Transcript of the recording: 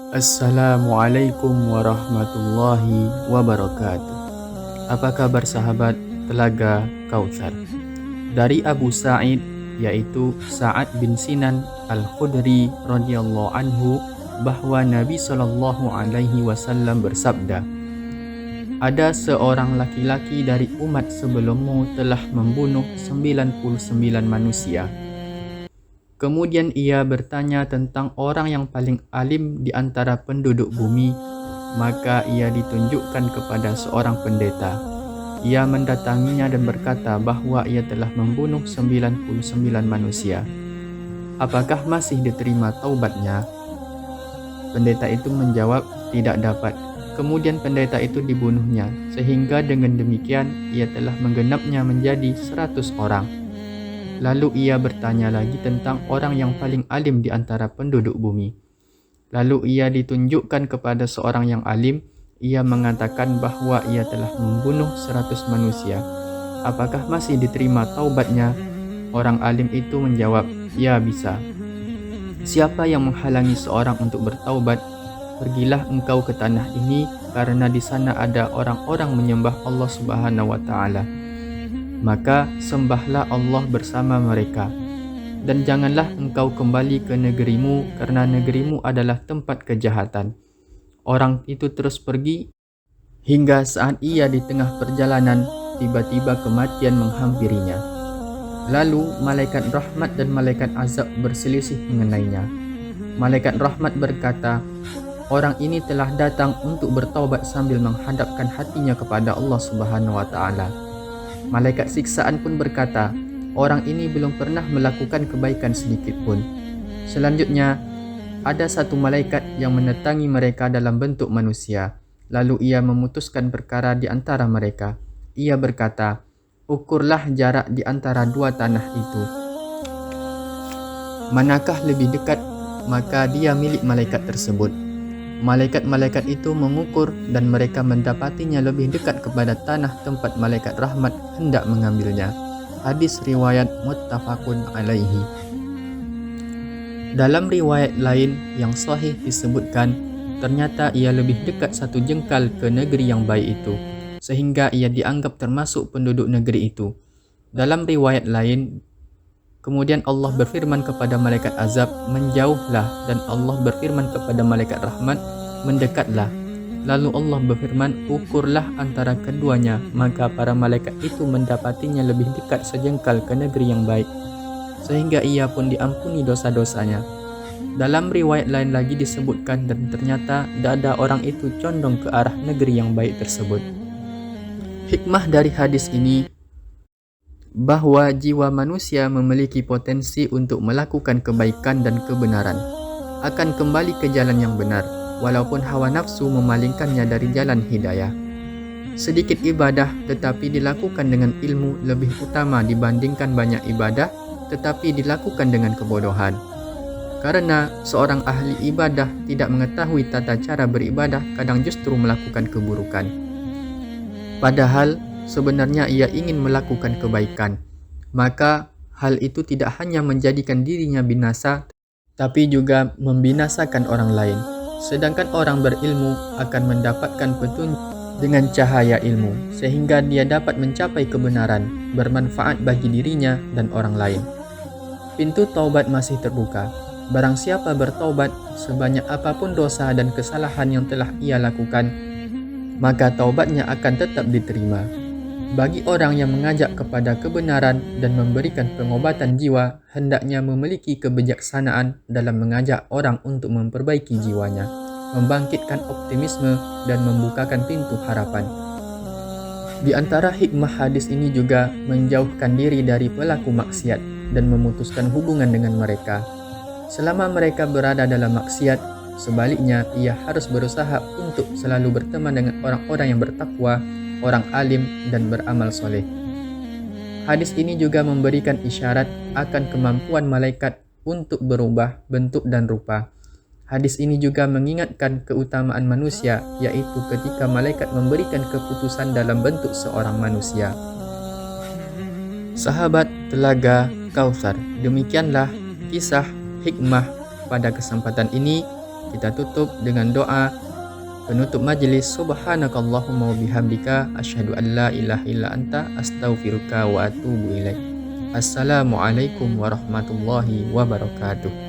Assalamualaikum warahmatullahi wabarakatuh. Apa kabar sahabat Telaga Kautsar? Dari Abu Sa'id, yaitu Sa'ad bin Sinan Al-Khudri radhiyallahu anhu, bahwa Nabi Shallallahu alaihi wasallam bersabda, ada seorang laki-laki dari umat sebelummu telah membunuh 99 manusia. Kemudian ia bertanya tentang orang yang paling alim di antara penduduk bumi, maka ia ditunjukkan kepada seorang pendeta. Ia mendatanginya dan berkata bahwa ia telah membunuh 99 manusia. Apakah masih diterima taubatnya? Pendeta itu menjawab, tidak dapat. Kemudian pendeta itu dibunuhnya, sehingga dengan demikian ia telah menggenapnya menjadi 100 orang. Lalu ia bertanya lagi tentang orang yang paling alim di antara penduduk bumi. Lalu ia ditunjukkan kepada seorang yang alim. Ia mengatakan bahwa ia telah membunuh 100 manusia. Apakah masih diterima taubatnya? Orang alim itu menjawab, ya bisa. Siapa yang menghalangi seorang untuk bertaubat? Pergilah engkau ke tanah ini, karena di sana ada orang-orang menyembah Allah Subhanahu wa Ta'ala. Maka sembahlah Allah bersama mereka. Dan janganlah engkau kembali ke negerimu, karena negerimu adalah tempat kejahatan. Orang itu terus pergi, hingga saat ia di tengah perjalanan, tiba-tiba kematian menghampirinya. Lalu malaikat rahmat dan malaikat azab berselisih mengenainya. Malaikat rahmat berkata, orang ini telah datang untuk bertaubat sambil menghadapkan hatinya kepada Allah Subhanahu wa Ta'ala. Malaikat siksaan pun berkata, orang ini belum pernah melakukan kebaikan sedikit pun. Selanjutnya, ada satu malaikat yang mendatangi mereka dalam bentuk manusia. Lalu ia memutuskan perkara di antara mereka. Ia berkata, ukurlah jarak di antara dua tanah itu. Manakah lebih dekat? Maka dia milik malaikat tersebut. Malaikat-malaikat itu mengukur dan mereka mendapatinya lebih dekat kepada tanah tempat malaikat rahmat hendak mengambilnya. Hadis riwayat muttafaqun alaihi. Dalam riwayat lain yang sahih disebutkan, ternyata ia lebih dekat 1 jengkal ke negeri yang baik itu, sehingga ia dianggap termasuk penduduk negeri itu. Dalam riwayat lain, kemudian Allah berfirman kepada malaikat azab, menjauhlah, dan Allah berfirman kepada malaikat rahmat, mendekatlah. Lalu Allah berfirman, ukurlah antara keduanya, maka para malaikat itu mendapatinya lebih dekat sejengkal ke negeri yang baik, sehingga ia pun diampuni dosa-dosanya. Dalam riwayat lain lagi disebutkan, dan ternyata dada orang itu condong ke arah negeri yang baik tersebut. Hikmah dari hadis ini bahwa jiwa manusia memiliki potensi untuk melakukan kebaikan dan kebenaran, akan kembali ke jalan yang benar, walaupun hawa nafsu memalingkannya dari jalan hidayah. Sedikit ibadah tetapi dilakukan dengan ilmu lebih utama dibandingkan banyak ibadah tetapi dilakukan dengan kebodohan. Karena seorang ahli ibadah tidak mengetahui tata cara beribadah, kadang justru melakukan keburukan. Padahal sebenarnya ia ingin melakukan kebaikan, maka hal itu tidak hanya menjadikan dirinya binasa, tapi juga membinasakan orang lain. Sedangkan orang berilmu akan mendapatkan petunjuk dengan cahaya ilmu, sehingga dia dapat mencapai kebenaran, bermanfaat bagi dirinya dan orang lain. Pintu taubat masih terbuka. Barang siapa bertaubat, sebanyak apapun dosa dan kesalahan yang telah ia lakukan, maka taubatnya akan tetap diterima. Bagi orang yang mengajak kepada kebenaran dan memberikan pengobatan jiwa, hendaknya memiliki kebijaksanaan dalam mengajak orang untuk memperbaiki jiwanya, membangkitkan optimisme, dan membukakan pintu harapan. Di antara hikmah hadis ini juga menjauhkan diri dari pelaku maksiat dan memutuskan hubungan dengan mereka. Selama mereka berada dalam maksiat, sebaliknya ia harus berusaha untuk selalu berteman dengan orang-orang yang bertakwa, orang alim, dan beramal soleh. Hadis ini juga memberikan isyarat akan kemampuan malaikat untuk berubah bentuk dan rupa. Hadis ini juga mengingatkan keutamaan manusia, yaitu ketika malaikat memberikan keputusan dalam bentuk seorang manusia. Sahabat Telaga Kautsar, demikianlah kisah hikmah pada kesempatan ini. kita tutup dengan doa penutup majlis. Subhanakallahumma wa bihamdika asyhadu an la ilaha illa anta astaghfiruka wa atubu ilaik. Assalamualaikum warahmatullahi wabarakatuh.